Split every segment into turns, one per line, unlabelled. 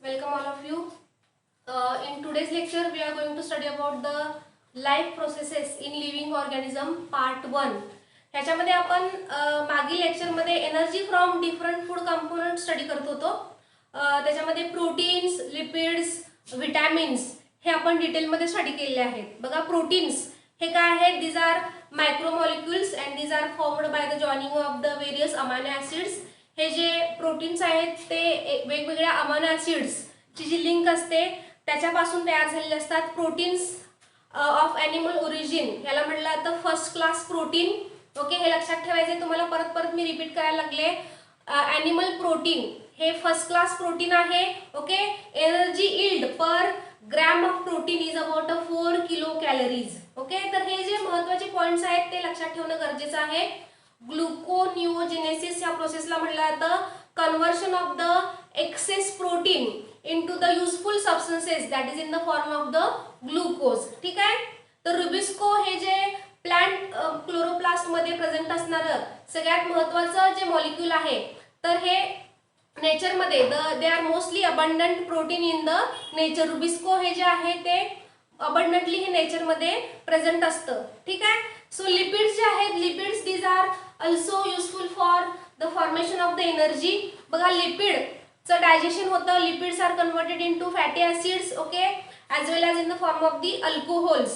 Welcome all of you. In today's lecture, we are going to study about the life processes in living organism part 1. ह्याच्यामध्ये आपण मागील लेक्चरमध्ये energy from different food component study करत होतो. त्याच्यामध्ये proteins, lipids, vitamins हे आपण डिटेलमध्ये स्टडी केलेले आहेत. बघा प्रोटीन्स हे काय आहेत? These are micromolecules and these are formed by the joining of the various amino acids. हे जे प्रोटीन्स आहेत ते वेगवेगळ्या अमायनो ॲसिड्सची जी लिंक असते त्याच्यापासून तयार झालेले असतात. प्रोटीन्स ऑफ ॲनिमल ओरिजिन याला म्हटलं जातं फर्स्ट क्लास प्रोटीन. ओके, हे लक्षात ठेवायचे. तुम्हाला परत परत मी रिपीट करायला लागले. ॲनिमल प्रोटीन हे फर्स्ट क्लास प्रोटीन आहे. Okay, energy yield per gram of protein is about 4 kilo calories. Okay, तर हे जे महत्त्वाचे पॉइंट्स आहेत ते लक्षात ठेवणं गरजेचं आहे. ग्लुकोनिओजेनेसिस या प्रोसेसला म्हटलं जातं conversion of the access protein into the useful substances that is in the form of the glucose. ठीक आहे, तर रुबिस्को हे जे प्लांट क्लोरोप्लास्ट मध्ये प्रेझेंट असणारं सगळ्यात महत्त्वाचं जे मॉलिक्यूल आहे, तर हे नेचरमध्ये they are mostly abundant protein in the nature. Rubisco हे जे आहे ते अबंडंटली हे नेचरमध्ये प्रेझेंट असतं. ठीक आहे, सो लिपिड्स जे आहेत, lipids these are also useful for the formation of the energy. बघा लिपिडचं डायजेशन होतं. Lipids are converted into fatty acids. Okay, as well as in the form of the alcohols.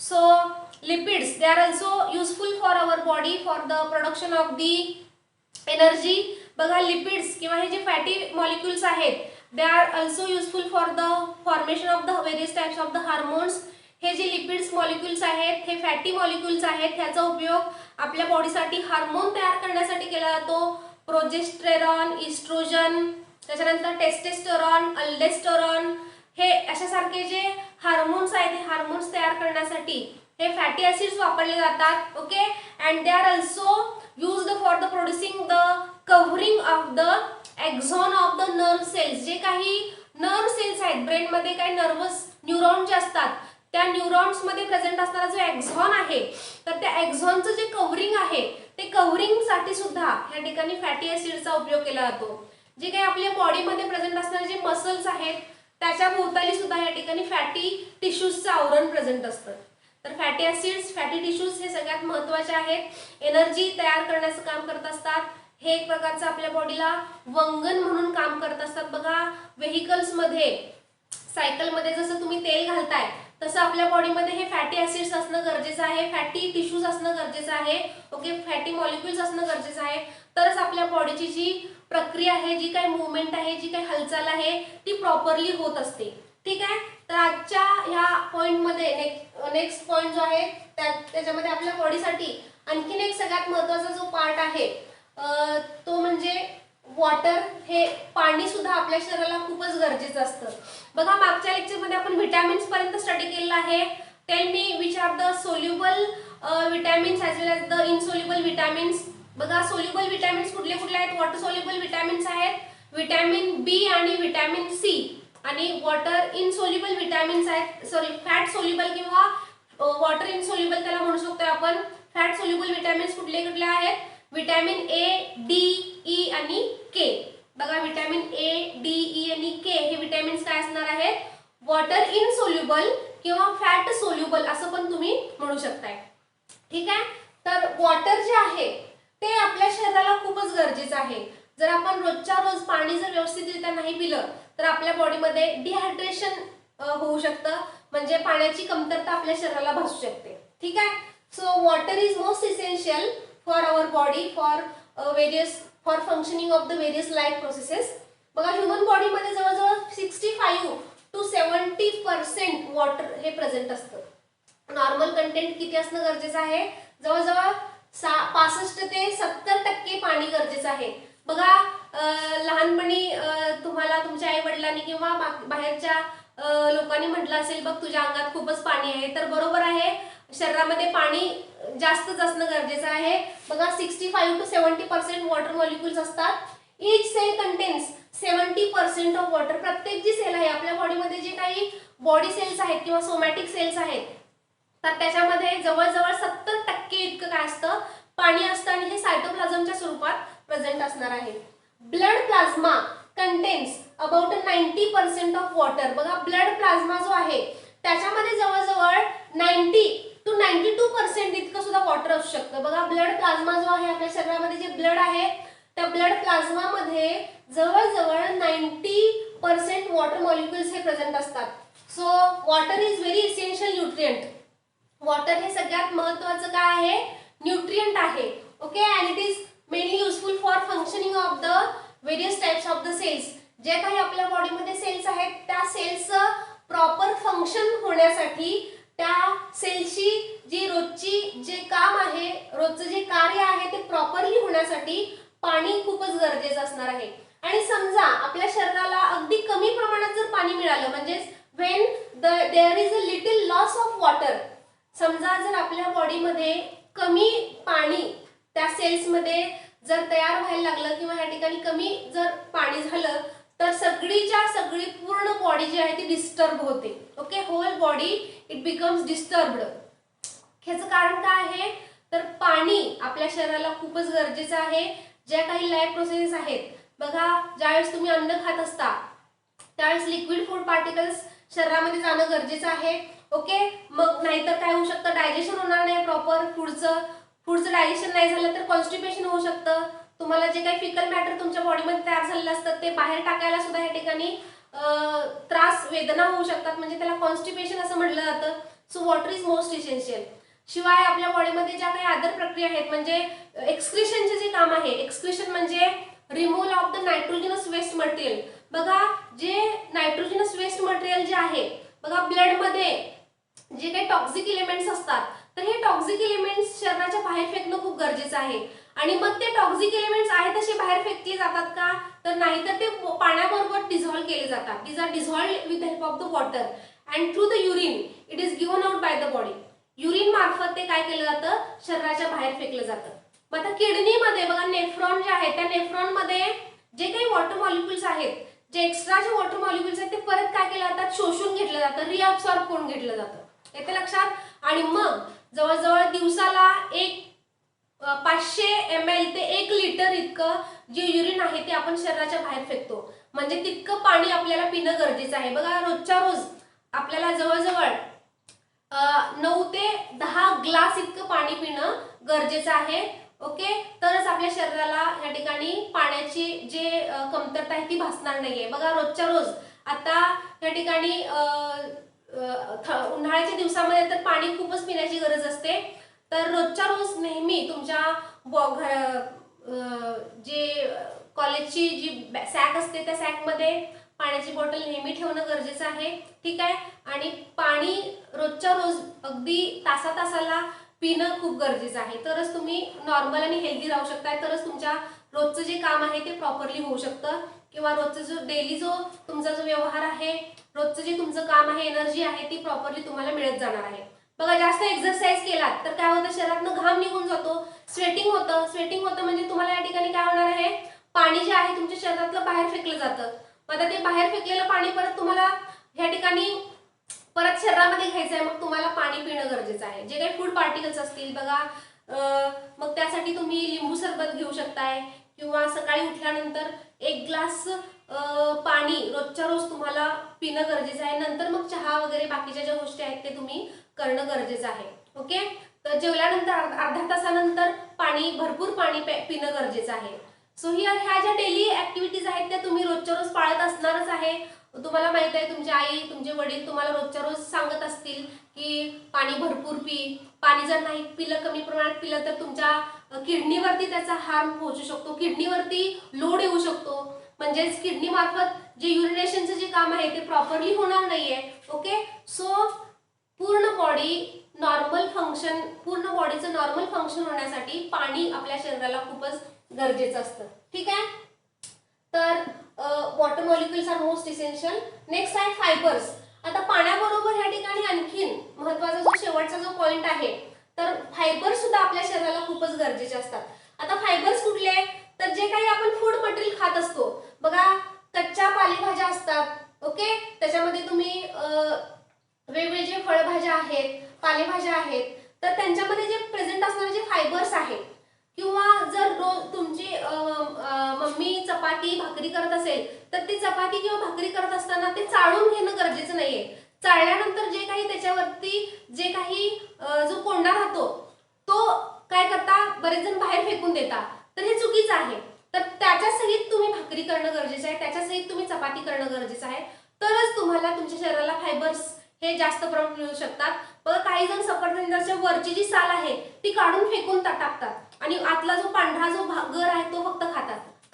So lipids they are also useful for our body for the production of the energy. बघा lipids किंवा हे जे fatty molecules आहेत दे are also useful for the formation of the various types of the hormones. हे जे lipids molecules आहेत हे fatty molecules आहेत. ह्याचा उपयोग आपल्या बॉडीसाठी हार्मोन तयार करण्यासाठी केला जातो. प्रोजेस्टेरॉन, इस्ट्रोजन, त्याच्यानंतर टेस्टेस्टेरॉन, अल्डेस्टेरॉन हे अशासारखे जे हार्मोन्स आहेत हे हार्मोन्स तयार करण्यासाठी हे फॅटी ॲसिड्स वापरले जातात. Okay, and they are also used for the producing the covering of the axon of the nerve cells. जे काही नर्व सेल्स आहेत ब्रेनमध्ये, काही नर्वस न्यूरॉन जे असतात त्या न्यूरॉन्समध्ये प्रेझेंट असणारा जो एक्झॉन आहे, तर त्या एक्झॉनचं जे कव्हरिंग आहे ते कव्हरिंगसाठी सुद्धा या ठिकाणी फॅटी ॲसिड्सचा उपयोग केला जातो. जे काही आपल्या बॉडीमध्ये प्रेझेंट असणारे जे मसल्स आहेत त्याच्या भोवताली सुद्धा या ठिकाणी फॅटी टिश्यूजचं आवरण प्रेझेंट असतं. तर फॅटी ॲसिड्स, फॅटी टिश्यूज हे सगळ्यात महत्त्वाचे आहेत. एनर्जी तयार करण्याचं काम करत असतात. हे एक प्रकारचं आपल्या बॉडीला वंगण म्हणून काम करत असतात. बघा व्हेकल्समध्ये, सायकलमध्ये जसं तुम्ही तेल घालताय तसं आपल्या बॉडीमध्ये हे फॅटी ॲसिड्स असणं गरजेचं आहे. फॅटी टिश्यूज असणं गरजेचं आहे. ओके, फॅटी मॉलिक्युल्स असणं गरजेचं आहे. तरच आपल्या बॉडीची जी प्रक्रिया आहे, जी काही मुवमेंट आहे, जी काही हालचाल आहे ती प्रॉपरली होत असते. ठीक आहे, तर आजच्या ह्या पॉइंटमध्ये नेक्स्ट पॉइंट जो आहे त्याच्यामध्ये आपल्या बॉडीसाठी आणखीन एक सगळ्यात महत्त्वाचा जो पार्ट आहे तो म्हणजे वॉटर. हे पाणी सुद्धा आपल्या शरीराला खूपच गरजेचं असतं. बघा मागच्या लेक्चरमध्ये आपण विटॅमिन्स पर्यंत स्टडी केलेलं आहे. Tell me which are the soluble vitamins as well as the insoluble vitamins. बघा सोल्युबल विटॅमिन्स कुठले कुठले आहेत? वॉटर सोल्युबल विटॅमिन्स आहेत विटॅमिन बी आणि विटॅमिन सी. आणि वॉटर इनसोल्युबल विटॅमिन्स आहेत, सॉरी फॅट सोल्युबल किंवा वॉटर इनसोल्युबल त्याला म्हणू शकतो आपण. फॅट सोल्युबल विटॅमिन्स कुठले कुठले आहेत? विटॅमिन ए, डी, ई आणि के. बघा विटॅमिन ए, डी, ई आणि के हे विटॅमिन्स काय असणार आहेत? वॉटर इनसोल्युबल किंवा फॅट सोल्युबल असं पण तुम्ही म्हणू शकताय. ठीक आहे, तर वॉटर जे आहे ते आपल्या शरीराला खूपच गरजेचं आहे. जर आपण रोजच्या रोज पाणी जर व्यवस्थितरित्या नाही पिलं तर आपल्या बॉडीमध्ये डिहायड्रेशन होऊ शकतं, म्हणजे पाण्याची कमतरता आपल्या शरीराला भासू शकते. ठीक आहे, so water is most essential for our body for for functioning of the various life processes. बघा ह्युमन बॉडीमध्ये जवळजवळ 65 to 70% वॉटर हे प्रेझेंट असतं. नॉर्मल कंटेंट किती असणं गरजेचं आहे? जवळजवळ 65 ते 70% पाणी गरजेचं आहे. बघा लहानपणी तुम्हाला तुमच्या आई वडिलांनी किंवा बाहेरच्या लोकांनी म्हटलं असेल बघ तुझ्या अंगात खूपच पाणी आहे, तर बरोबर आहे, शरीरामध्ये पाणी जास्तच असणं गरजेचं आहे. बघा 65 to 70% वॉटर मॉलिक्युल्स असतात. Each cell contains 70% of water. प्रत्येक जी सेल आहे आपल्या बॉडीमध्ये, जे काही बॉडी सेल्स आहेत किंवा सोमॅटिक सेल्स आहेत, तर त्याच्यामध्ये जवळजवळ 70% इतकं काय असतं? पाणी असतं. आणि हे सायटोप्लाझमच्या स्वरूपात प्रेझेंट असणार आहे. Blood plasma contains about 90% of water. बघा ब्लड प्लाझ्मा जो आहे त्याच्यामध्ये जवळजवळ 90 to 92% इतकं सुद्धा वॉटर असू शकतं. बघा ब्लड प्लाझ्मा जो आहे आपल्या शरीरामध्ये जे ब्लड आहे त्या ब्लड प्लाझ्मामध्ये जवळजवळ 90% वॉटर मॉलिक्युल्स हे प्रेझेंट असतात. So water is very essential nutrient. Water हे सगळ्यात महत्त्वाचं काय आहे, न्यूट्रिएंट आहे. Okay, and it is mainly useful for functioning of the various types of the cells. जे काही आपल्या बॉडीमध्ये सेल्स आहेत त्या सेल्सचं प्रॉपर फंक्शन होण्यासाठी, त्या सेल्सची जी रोजची जे काम आहे, रोजचं जे कार्य आहे ते प्रॉपरली होण्यासाठी पाणी खूपच गरजेचं असणार आहे. आणि समजा आपल्या शरीराला अगदी कमी प्रमाणात जर पाणी मिळालं, म्हणजे when there is a little loss of water, समजा जर आपल्या बॉडीमध्ये कमी पाणी त्या सेल्समध्ये जर तयार व्हायला लागलं किंवा ह्या ठिकाणी कमी जर पाणी झालं तर सगळीच्या सगळी पूर्ण बॉडी जी आहे ती डिस्टर्ब होते. Okay, whole body it becomes disturbed. ह्याचं कारण काय आहे, तर पाणी आपल्या शरीराला खूपच गरजेचं आहे. ज्या काही लाईफ प्रोसेसेस आहेत, बघा ज्यावेळेस तुम्ही अन्न खात असता त्यावेळेस लिक्विड फूड पार्टिकल्स शरीरामध्ये जाणं गरजेचं आहे. ओके, मग नाहीतर काय होऊ शकतं, डायजेशन होणार नाही प्रॉपर फूडचं डायजेशन नाही झालं तर कॉन्स्टिपेशन होऊ शकतं. तुम्हाला जे काही फिकल मॅटर तुमच्या बॉडीमध्ये तयार झालेलं असतं ते बाहेर टाकायला सुद्धा या ठिकाणी त्रास वेदना होऊ शकतात, म्हणजे त्याला कॉन्स्टिपेशन असं म्हटलं जातं. So water is most essential. शिवाय आपल्या बॉडीमध्ये ज्या काही अदर प्रक्रिया आहेत, म्हणजे एक्सक्रिशनचे जे काम आहे, एक्सक्रिशन म्हणजे removal of the nitrogenous waste material. बघा जे नायट्रोजनस वेस्ट मटेरियल जे आहे, बघा ब्लडमध्ये जे काही टॉक्सिक एलिमेंट्स असतात तर हे टॉक्सिक एलिमेंट्स शरीराच्या बाहेर फेकणं खूप गरजेचं आहे. आणि मग ते टॉक्सिक एलिमेंट्स आहेत तसे बाहेर फेकले जातात का, तर नाही, तर ते पाण्याबरोबर डिझॉल्व्ह केले जातात. These are dissolved with help of the water and through the urine it is given out by the body. Urine मार्फत ते काय केलं जातं, शरीराच्या बाहेर फेकलं जातं. मग आता किडनीमध्ये बघा नेफ्रॉन जे आहे, त्या नेफ्रॉनमध्ये जे काही वॉटर मॉलिक्युल्स आहेत, जे एक्स्ट्रा जे वॉटर मॉलिक्युल्स आहेत ते परत काय केलं जातात, शोषून घेतलं जातं, रिअब्सॉर्ब करून घेतलं जातं. येते लक्षात. आणि मग जवळजवळ दिवसाला 500 ml ते 1 लिटर इतकं जे युरिन आहे ते आपण शरीराच्या बाहेर फेकतो. म्हणजे तितकं पाणी आपल्याला पिणं गरजेचं आहे. बघा रोजच्या रोज आपल्याला जवळजवळ 9 ते 10 ग्लास इतकं पाणी पिणं गरजेचं आहे. ओके, तरच आपल्या शरीराला या ठिकाणी पाण्याची जे कमतरता आहे ती भासणार नाहीये. बघा रोजच्या रोज आता या ठिकाणी उन्हाळ्याच्या दिवसामध्ये तर पाणी खूपच पिण्याची गरज असते. तर रोजच्या रोज नेहमी तुमच्या जे कॉलेजची जी सॅक असते त्या सॅकमध्ये पाण्याची बॉटल नेहमी ठेवणं गरजेचं आहे. ठीक आहे. आणि पाणी रोजच्या रोज अगदी तासाला पिणं खूप गरजेचं आहे. तरच तुम्ही नॉर्मल आणि हेल्दी राहू शकताय. तरच तुमच्या रोजचं जे काम आहे ते प्रॉपरली होऊ शकतं, किंवा रोजचं जो डेली जो तुमचा जो व्यवहार आहे, रोजचं जे तुमचं काम आहे, एनर्जी आहे ती प्रॉपरली तुम्हाला मिळत जाणार आहे. बघा जास्त एक्सरसाइज केलात तर काय होतं, शरीरातनं घाम निघून जातो, स्वेटिंग होतं म्हणजे तुम्हाला या ठिकाणी काय होणार आहे, पाणी जे आहे तुमच्या शरीरातलं बाहेर फेकलं जातं. आता ते बाहेर फेकलेलं पाणी परत तुम्हाला या ठिकाणी परत शरीरामध्ये घ्यायचं आहे, मग तुम्हाला पाणी पिणं गरजेचं आहे. जे काही फूड पार्टिकल्स असतील बघा, मग त्यासाठी तुम्ही लिंबू सरबत घेऊ शकताय, किंवा सकाळी उठल्यानंतर 1 ग्लास पाणी रोजच्या रोज तुम्हाला पिणं गरजेचं आहे. नंतर मग चहा वगैरे बाकीच्या ज्या गोष्टी आहेत ते तुम्ही करणं गरजेचं आहे. ओके, तर जेवल्यानंतर अर्ध्या तासानंतर भरपूर पाणी पिणं गरजेचं आहे. सो हिअर ह्या ज्या डेली ऍक्टिव्हिटीज आहेत त्या तुम्ही रोजच्या रोज पाळत असणारच आहे. तुम्हाला माहित आहे, तुमची आई तुमचे वडील तुम्हाला रोजच्या रोज सांगत असतील की पाणी भरपूर पी. पाणी जर नाही पिलं, कमी प्रमाणात पिलं तर तुमच्या किडनीवरती त्याचा हार्म पोहोचू शकतो, किडनीवरती लोड येऊ शकतो. म्हणजेच किडनी मार्फत जे युरिनेशनचं जे काम आहे ते प्रॉपरली होणार नाहीये. ओके, सो पूर्ण बॉडीचं नॉर्मल फंक्शन होण्यासाठी पाणी आपल्या शरीराला खूपच गरजेचं असतं. ठीक आहे. तर water molecules are most essential. Next आहे फायबर्स. आता पाण्याबरोबर ह्या ठिकाणी आणखीन महत्त्वाचा जो शेवटचा जो पॉइंट आहे, तर फायबर्स सुद्धा आपल्या शरीराला खूपच गरजेचे असतात. आता फायबर्स कुठले, तर जे काही आपण फूड मटेरियल खात असतो बघा, कच्च्या पालेभाज्या असतात. ओके, त्याच्यामध्ये तुम्ही वेगवेगळे जे फळभाज्या आहेत, पालेभाज्या आहेत, तर त्यांच्यामध्ये जे प्रेझेंट असणारे जे फायबर्स आहेत किंवा जर रोज तुमची मम्मी चपाती भाकरी करत असेल तर ती चपाती किंवा भाकरी करत असताना ते चाळून घेणं गरजेचं नाहीये. चाळल्यानंतर जे काही त्याच्यावरती जे काही जो कोंडा राहतो तो काय करता बरेच जण बाहेर फेकून देता, तर हे चुकीचं आहे. तर त्याच्या सहित तुम्ही भाकरी करणं गरजेचं आहे, त्याच्या सहित तुम्ही चपाती करणं गरजेचं आहे, तरच तुम्हाला तुमच्या शरीराला फायबर्स हे जास्त प्रमाणात मिळू शकतात. बघा काही जण सफरचंदाच्या वरची जी साल आहे ती काढून फेकून टाकतात आणि आतला जो पांढरा जो गर आहे तो फक्त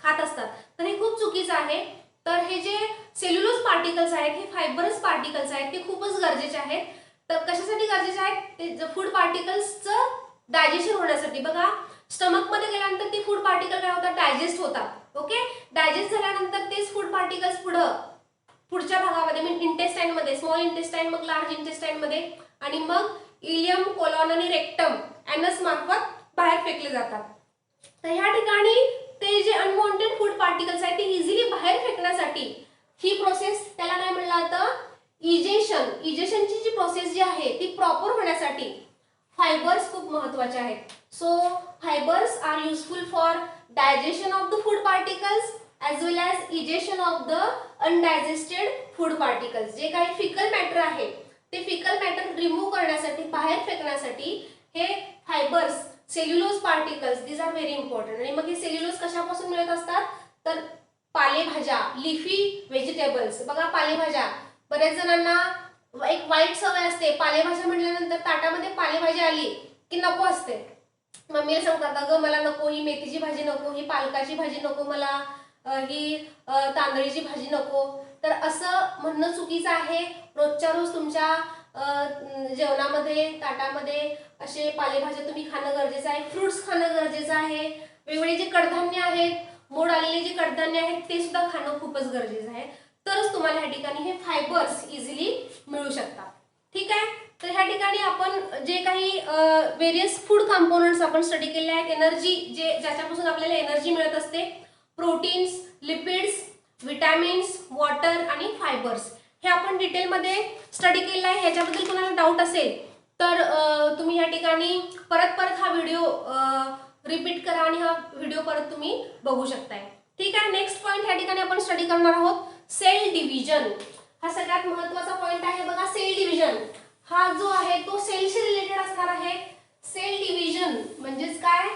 खात असतात, तर हे खूप चुकीचं आहे. तर हे जे सेल्युलोज पार्टिकल्स आहेत हे फायबरस पार्टिकल्स आहेत, ते खूपच गरजेचे आहेत. तर कशासाठी गरजेचे आहेत? ते फूड पार्टिकल्सचं डायजेशन होण्यासाठी. बघा स्टमक मध्ये गेल्यानंतर ते फूड पार्टिकल काय होतात, डायजेस्ट होतात. ओके, डायजेस्ट झाल्यानंतर तेच फूड पार्टिकल्स पुढच्या भागामध्ये म्हणजे इंटेस्टाईन मध्ये, स्मॉल इंटेस्टाईन, मग लार्ज इंटेस्टाईन मध्ये आणि मग इलियम, कोलॉन आणि रेक्टम एनस मार्फत बाहेर फेकले जातात. तर ह्या ठिकाणी ते जे अनवॉन्टेड फूड पार्टिकल्स आहेत ते इझिली बाहेर फेकण्यासाठी ही प्रोसेस त्याला काय म्हणलं जातं, इजेशन. इजेशनची जी प्रोसेस जी आहे ती प्रॉपर होण्यासाठी फायबर्स खूप महत्त्वाचे आहेत. So fibres are useful for digestion of the food particles as well as egestion of the undigested food particles. जे काही फिकल मॅटर आहे ते फिकल मॅटर रिमूव्ह करण्यासाठी, बाहेर फेकण्यासाठी हे fibres, cellulose particles, these are very important. आणि मग हे सेल्युलोज कशापासून मिळत असतात, तर पालेभाज्या, लिफी व्हेजिटेबल्स. बघा पालेभाज्या, बऱ्याच जणांना एक वाईट सवय असते, पालेभाज्या म्हटल्यानंतर ताटामध्ये पालेभाजी आली की नको असते. मम्मीला सांगतात अगं मला नको, ही मेथीची भाजी नको, ही पालकाची भाजी नको, मला ही तांदळीची भाजी नको. तर असं म्हणणं चुकीचं आहे. रोजच्या रोज तुमच्या जेवणामध्ये, ताटामध्ये असे पालेभाज्या तुम्ही खाणं गरजेचं आहे. फ्रुट्स खाणं गरजेचं आहे. वेगवेगळे जे कडधान्य आहेत, मोड आलेले जे कडधान्य आहेत ते सुद्धा खाणं खूपच गरजेचं आहे. तरच तुम्हाला ह्या ठिकाणी हे फायबर्स इझिली मिळू शकतात. ठीक आहे. तर ह्या ठिकाणी आपण जे काही वेरियस फूड कंपोनंट्स आपण स्टडी केले आहेत, एनर्जी ज्याच्यापासून आपल्याला एनर्जी मिळत असते, प्रोटीन्स, लिपिड्स, विटॅमिन्स, वॉटर आणि फायबर्स, हे आपण डिटेलमध्ये स्टडी केलेलं आहे. ह्याच्याबद्दल तुम्हाला डाऊट असेल तर तुम्ही या ठिकाणी परत हा व्हिडिओ रिपीट करा आणि हा व्हिडिओ परत तुम्ही बघू शकताय. ठीक आहे. नेक्स्ट पॉईंट या ठिकाणी आपण स्टडी करणार आहोत, सेल डिव्हिजन. हा सगळ्यात महत्त्वाचा पॉईंट आहे. बघा सेल डिव्हिजन हा जो आहे तो सेलशी रिलेटेड असणार आहे. सेल डिव्हिजन म्हणजेच काय,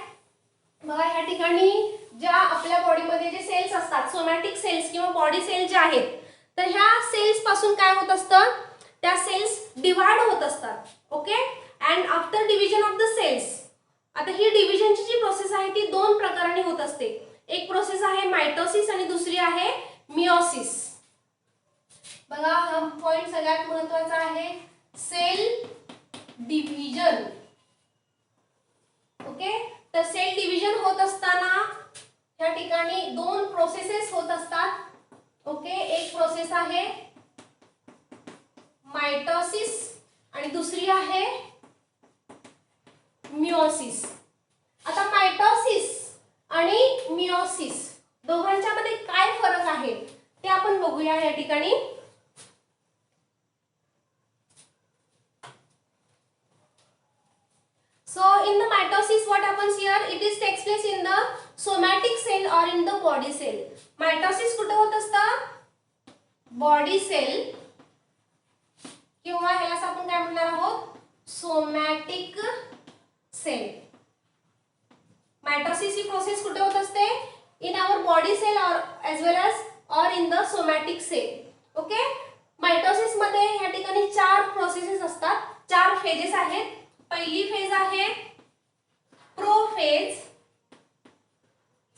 बघा ह्या ठिकाणी ज्या आपल्या बॉडीमध्ये जे सेल्स असतात, सोमॅटिक सेल्स किंवा बॉडी सेल जे आहेत, तर ह्या सेल्स पासून काय होत असतं, त्या सेल्स डिवाइड होत असतात. Okay, and after division of the cells, आता ही डिव्हिजनची जी प्रोसेस आहे ती दोन प्रकाराने होत असते. एक प्रोसेस आहे मायटोसिस आणि दुसरी आहे मियोसिस. बघा हा पॉइंट सगळ्यात महत्त्वाचा आहे, सेल डिव्हिजन. ओके, तर सेल डिव्हिजन होत असताना या ठिकाणी दोन प्रोसेसेस होत असतात. ओके, एक प्रोसेस आहे मायटोसिस आणि दुसरी आहे मियोसिस. आता मायटोसिस आणि मियोसिस दोघांच्या मध्ये काय फरक आहे ते आपण बघूया या ठिकाणी. So in the mitosis what happens here, it is takes place in the somatic cell or in the body cell. Mitosis कुठे होत असतं, बॉडी सेल किंवा ह्यालाच आपण काय म्हणणार आहोत, सोमॅटिक सेल. मायटोसिस ही प्रोसेस कुठे होत असते, in our body cell or as well as or in the somatic cell. Okay, mitosis मध्ये ह्या ठिकाणी चार प्रोसेसेस असतात, चार फेजेस आहेत. पहिली फेज आहे प्रोफेज,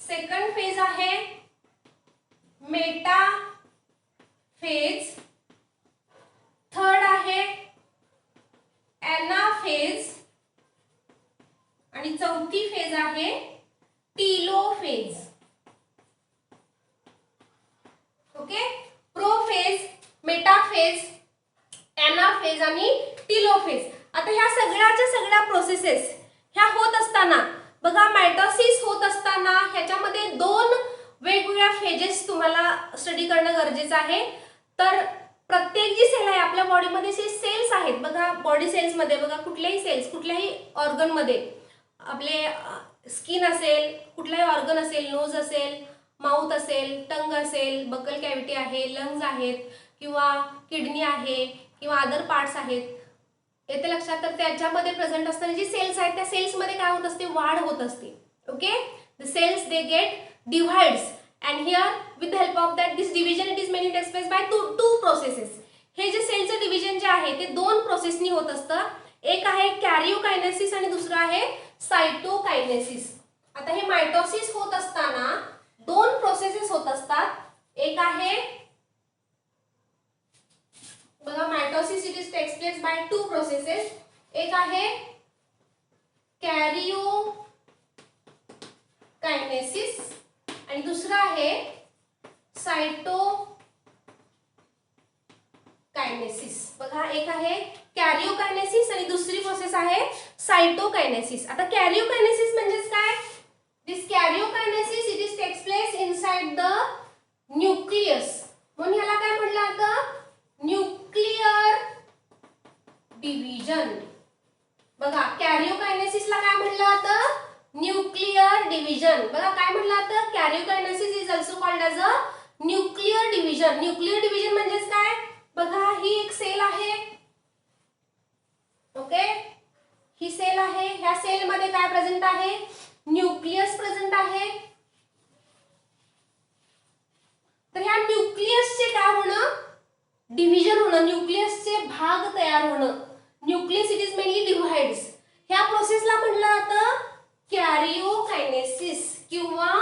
सेकंड फेज आहे मेटा फेज, थर्ड आहे एनाफेज आणि चौथी फेज आहे telophase. Okay, prophase, metaphase, anaphase आणि टीलोफेज. आता ह्या सगळ्या प्रोसेसेस ह्या होत असताना बघा मायटोसिस होत असताना ह्याच्यामध्ये दोन वेगवेगळ्या फेजेस तुम्हाला स्टडी करणं गरजेचं आहे. तर प्रत्येक जी सेल आहे आपल्या बॉडीमध्ये जे सेल्स आहेत, बघा बॉडी सेल्स मध्ये बघा कुठल्याही सेल्स, कुठल्याही ऑर्गन मध्ये आपले स्किन असेल, कुठलाही ऑर्गन असेल, नोज असेल, माउथ असेल, टंग असेल, बकल कॅव्हिटी आहे, लंग्स आहेत किंवा किडनी आहे किंवा अदर पार्ट्स आहेत, येते लक्षात. तर त्याच्यामध्ये प्रेझेंट असणारे जे सेल्स आहेत त्या सेल्समध्ये काय होत असते, वाढ होत असते. Okay, the cells they get divides and here with the help of that this division it is mainly takes place by two processes. हे जे सेलचं डिव्हिजन जे आहे ते दोन प्रोसेसनी होत असतं. एक आहे कॅरिओकायनेसिस आणि दुसरं आहे सायटोकायनेसिस. आता हे मायटोसिस होत असताना दोन प्रोसेसेस होत असतात. एक आहे बघा mitosis it is takes place by two processes. एक आहे कॅरिओकायनेसिस आणि दुसरा आहे सायटोकायनेसिस. बघा एक आहे कॅरिओकायनेसिस आणि दुसरी प्रोसेस आहे सायटोकायनेसिस. आता कॅरिओकायनेसिस म्हणजेच काय, this karyokinesis it is takes place inside the nucleus. म्हणून ह्याला काय म्हटलं जातं, न्यूक्लियर डिव्हिजन. बघा कॅरिओकायनेसिसला काय म्हटलं जातं, न्यूक्लियर डिव्हिजन. बघा काय म्हटलं जातं, कॅरिओकायनेसिस is also called as a nuclear division. Nuclear division म्हणजेच काय, बघा ही एक सेल आहे. ओके, ही सेल आहे. ह्या सेल मध्ये काय प्रेझेंट आहे, न्यूक्लियस प्रेझेंट आहे. तर ह्या न्यूक्लियसचे काय होणं, डिव्हिजन होणं, न्यूक्लियसचे भाग तयार होणं. Nucleus it is mainly divides. ह्या प्रोसेसला म्हटलं जातं कॅरिओकायनेसिस किंवा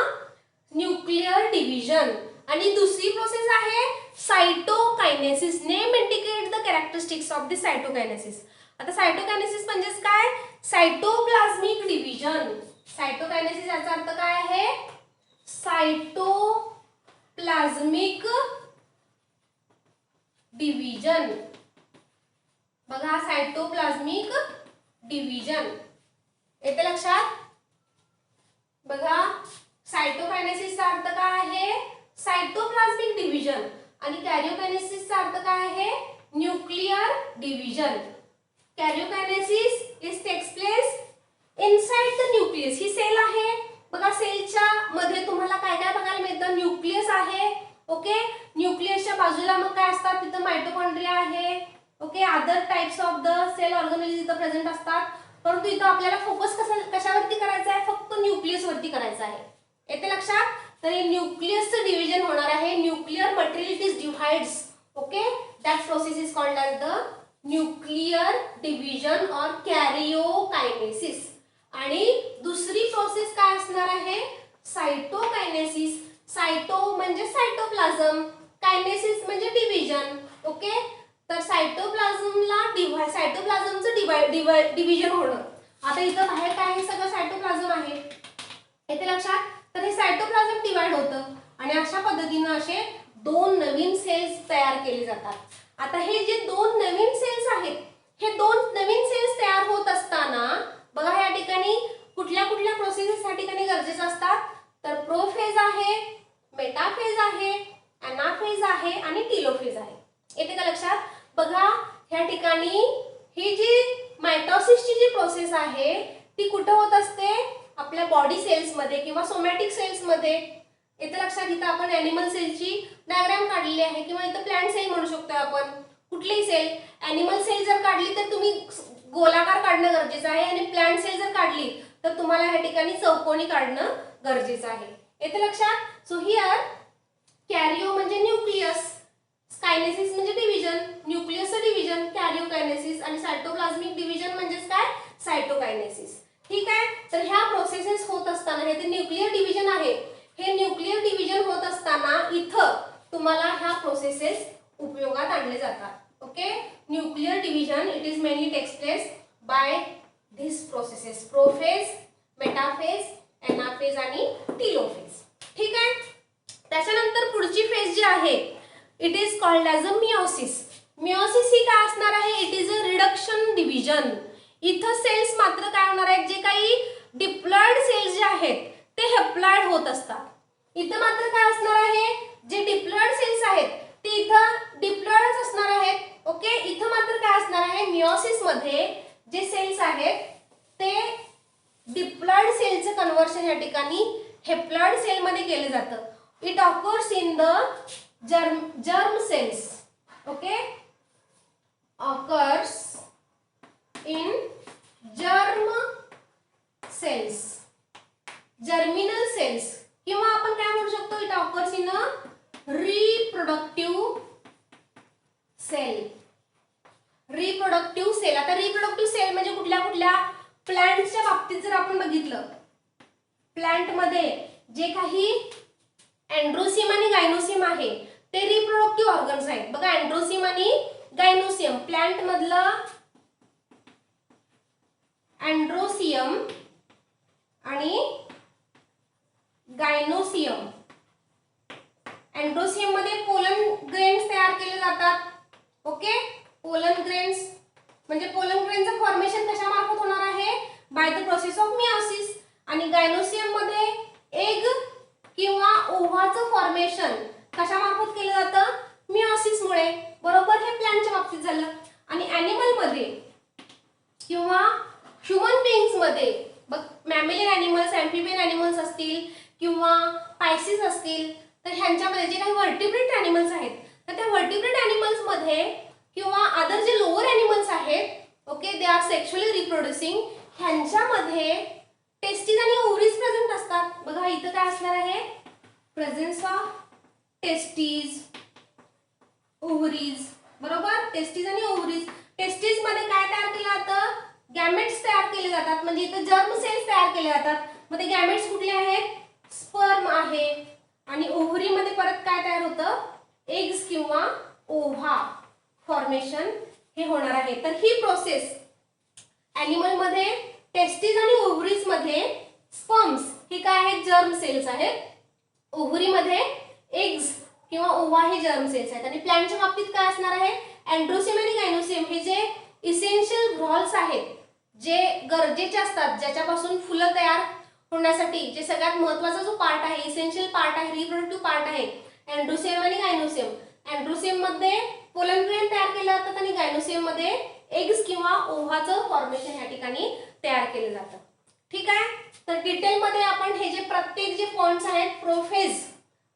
न्यूक्लियर डिव्हिजन. आणि दुसरी प्रोसेस आहे cytokinesis. Name indicate the characteristics of the cytokinesis. आता सायटोकायनेसिस म्हणजेच काय, सायटोप्लाझ्मिक डिव्हिजन. सायटोकायनेसिस याचा अर्थ काय आहे, सायटोप्लाझ्मिक डिव्हिजन. बघा सायटोप्लाझ्मिक डिव्हिजन येते लक्षात. बघा सायटोकायनेसिसचा अर्थ काय आहे, सायटोप्लाझ्मिक डिव्हिजन आणि कॅरिओकायनेसिसचा अर्थ काय आहे, nuclear division. Karyokinesis is takes place inside the nucleus. ही सेल आहे. बघा सेलच्या मध्ये तुम्हाला काय काय बघायला मिळतं, न्यूक्लियस आहे. ओके, न्यूक्लियसच्या बाजूला मग काय असतात, तिथं मायटोकॉन्ड्रिया आहे. Okay, other types of the cell organelles इथं प्रेझेंट असतात. परंतु इथं आपल्याला फोकस कशावरती करायचा आहे, फक्त न्यूक्लियस वरती करायचा आहे. येते लक्षात. तर हे न्यूक्लियसचं डिव्हिजन होणार आहे. Nuclear material it is divides. Okay, that process is called as the nuclear division or karyokinesis. आणि दुसरी प्रोसेस काय असणार आहे, सायटोकायनेसिस. सायटो म्हणजे सायटोप्लाझम, कायनेसिस म्हणजे डिव्हिजन. ओके, तर सायटोप्लाझमचं डिव्हिजन होणं. आता इथं बाहेर काय आहे, सगळं सायटोप्लाझम आहे. येते लक्षात. तर हे सायटोप्लाझम डिवाइड होतं आणि अशा पद्धतीनं असे दोन नवीन सेल्स तयार केले जातात. आता हे जे दोन नवीन सेल्स आहेत, हे दोन नवीन सेल्स तयार होत असताना बघा या ठिकाणी कुठल्या कुठल्या प्रोसेसेस या ठिकाणी गरजेचं असतात, तर प्रोफेज आहे, मेटाफेज आहे, एनाफेज आहे आणि टीलोफेज आहे. येते का लक्षात. बघा ह्या ठिकाणी ही जी मायटोसिसची जी प्रोसेस आहे ती कुठे होत असते, आपल्या बॉडी सेल्स मध्ये किंवा सोमॅटिक सेल्स मध्ये. येते लक्षात. इथं आपण ॲनिमल सेलची डायग्राम काढलेली आहे किंवा इथं प्लांट सेल म्हणू शकतो आपण. कुठलीही सेल, ॲनिमल सेल जर काढली तर तुम्ही गोलाकार काढणं गरजेचं आहे आणि प्लांट सेल जर काढली तर तुम्हाला ह्या ठिकाणी चौकोनी काढणं गरजेचं आहे. येते लक्षात. सो हिअर कॅरिओ म्हणजे न्यूक्लियस, कायनेसिस म्हणजे डिव्हिजन, न्यूक्लियसचं डिव्हिजन कॅरिओकायनेसिस आणि सायटोप्लाझ्मिक डिव्हिजन म्हणजेच काय, सायटोकायनेसिस. ठीक आहे. तर ह्या प्रोसेसेस होत असताना हे ते न्यूक्लियर डिव्हिजन आहे. हे न्यूक्लियर डिव्हिजन होत असताना इथं तुम्हाला ह्या प्रोसेसेस उपयोगात आणले जातात. Okay, nuclear division it is mainly takes place by this processes, prophase, metaphase, anaphase आणि टीलोफेज. ठीक आहे. त्याच्यानंतर पुढची फेज जी आहे it is called as a meiosis. Meiosis ही काय असणार आहे, it is a reduction division. इथं सेल्स मात्र काय होणार आहेत, जे काही डिप्लॉइड सेल्स जे आहेत ते हॅप्लॉइड होत असतात. इथं मात्र काय असणार आहे, जे डिप्लॉइड सेल्स आहेत ते इथं डिप्लॉइडच असणार आहेत. ओके, इथं मात्र काय असणार आहे, मियोसिस मध्ये जे सेल्स आहेत ते डिप्लॉइड सेलचं ठिकाणी हेप्लॉइड सेलमध्ये केलं जातं. It occurs in the germ cells. Okay, occurs in germ cells, germinal cells, किंवा आपण काय म्हणू शकतो, it occurs in a reproductive cell. Reproductive cell. आता रिप्रोडक्टिव्ह सेल म्हणजे कुठल्या कुठल्या, प्लांटच्या बाबतीत जर आपण बघितलं, प्लांटमध्ये जे काही अँड्रोसियम आणि गायनोसियम आहे ते रिप्रोडक्टिव्ह ऑर्गन्स आहेत. बघा, अँड्रोसियम आणि गायनोसियम, प्लांट मधलं अँड्रोसियम आणि गायनोसियम. अँड्रोसियम मध्ये पोलन ग्रेन्स तयार केले जातात. ओके, पोलन ग्रेन्स म्हणजे पोलन ग्रेनचं फॉर्मेशन कशा मार्फत होणार आहे, by the process of meiosis. आणि गायनोसियम मध्ये एग किंवा ओव्हाचं फॉर्मेशन कशा मार्फत केलं जातं, मियोसिस मुळे. बरोबर, हे प्लांटच्या बाबतीत झालं. आणि ॲनिमल मध्ये किंवा ह्यूमन बीइंग्स मध्ये, बघ, मॅमेलियन ॲनिमल्स, ॲम्फिबियन ॲनिमल्स असतील किंवा पायसिस असतील, तर ह्यांच्यामध्ये जे काही व्हर्टिब्रेट ॲनिमल्स आहेत, तर त्या व्हर्टिब्रेट ॲनिमल्स मध्ये किंवा अदर जे लोअर ॲनिमल्स आहेत, okay, they are sexually reproducing, ह्यांच्यामध्ये टेस्टिस आणि ओव्हरीज प्रेझेंट असतात. बघा, इथं काय असणार आहे, प्रेझेन्स ऑफ टेस्टिस, ओव्हरीज. बरोबर, टेस्टिस आणि ओव्हरीज. टेस्टिस मध्ये काय तयार केलं जातं, गॅमेट्स तयार केले जातात. म्हणजे इथं जर्म सेल्स तयार केले जातात. मग ते गॅमेट्स कुठले आहेत, स्पर्म आहे. आणि ओव्हरी मध्ये परत काय तयार होतं, एग्स किंवा ओव्हा फॉर्मेशन हे होणार आहे. तर ही प्रोसेस ॲनिमल मध्ये टेस्टिस आणि ओव्हरीज मध्ये स्पर्म्स हे काय आहेत, जर्म सेल्स आहेत. ओव्हरी मध्ये एग्स किंवा ओव्हा हे जर्म सेल्स आहेत. आणि प्लांटच्या बाबतीत काय असणार आहे, अँड्रोसियम आणि गायनोसियम हे जे इसेन्शियल व्हॉल्स आहेत, जे गरजेचे असतात, ज्याच्यापासून फुलं तयार होण्यासाठी जे सगळ्यात महत्त्वाचा जो पार्ट आहे, इसेन्शियल पार्ट आहे, रिप्रोडक्टिव्ह पार्ट आहे, अँड्रोसियम आणि गायनोसियम. अँड्रोसियम मध्ये पोलन ग्रेन तयार केले जातात आणि गायनोसियम मध्ये एग्स किंवा ओव्हाचं फॉर्मेशन या ठिकाणी तयार केलं जातं. ठीक आहे, तर डिटेलमध्ये आपण हे जे प्रत्येक जे पॉइंट्स आहेत, प्रोफेज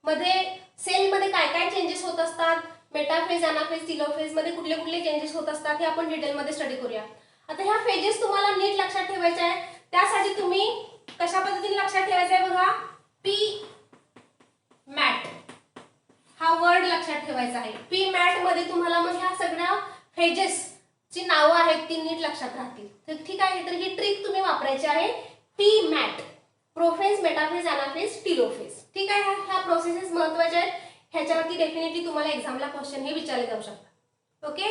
मध्ये सेल मध्ये काय काय चेंजेस होत असतात, मेटाफेज, अनाफेज, टेलोफेज मध्ये कुठले कुठले चेंजेस होत असतात, हे आपण डिटेलमध्ये स्टडी करूया. आता ह्या फेजेस तुम्हाला नीट लक्षात ठेवायचे आहे. त्यासाठी तुम्ही कशा पद्धतीने लक्षात ठेवायचं आहे, बघा, पी मॅट हा वर्ड लक्षात ठेवायचा आहे. पी मॅट मध्ये तुम्हाला मग ह्या सगळ्या फेजेस ची नावं आहेत ती नीट लक्षात राहतील. तर ठीक आहे, तर ही ट्रिक तुम्ही वापरायची आहे. P mat, prophase, metaphase, anaphase, telophase. ठीक आहे, ह्या प्रोसेसेस महत्त्वाच्या आहेत. ह्याच्यावरती डेफिनेटली तुम्हाला एक्झामला क्वेश्चन हे विचारले जाऊ शकतात. ओके,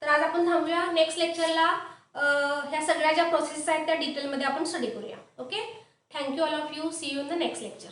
तर आज आपण थांबूया. नेक्स्ट लेक्चरला ह्या सगळ्या ज्या प्रोसेस आहेत त्या डिटेलमध्ये आपण स्टडी करूया. Okay, thank you all of you. See you in the next lecture.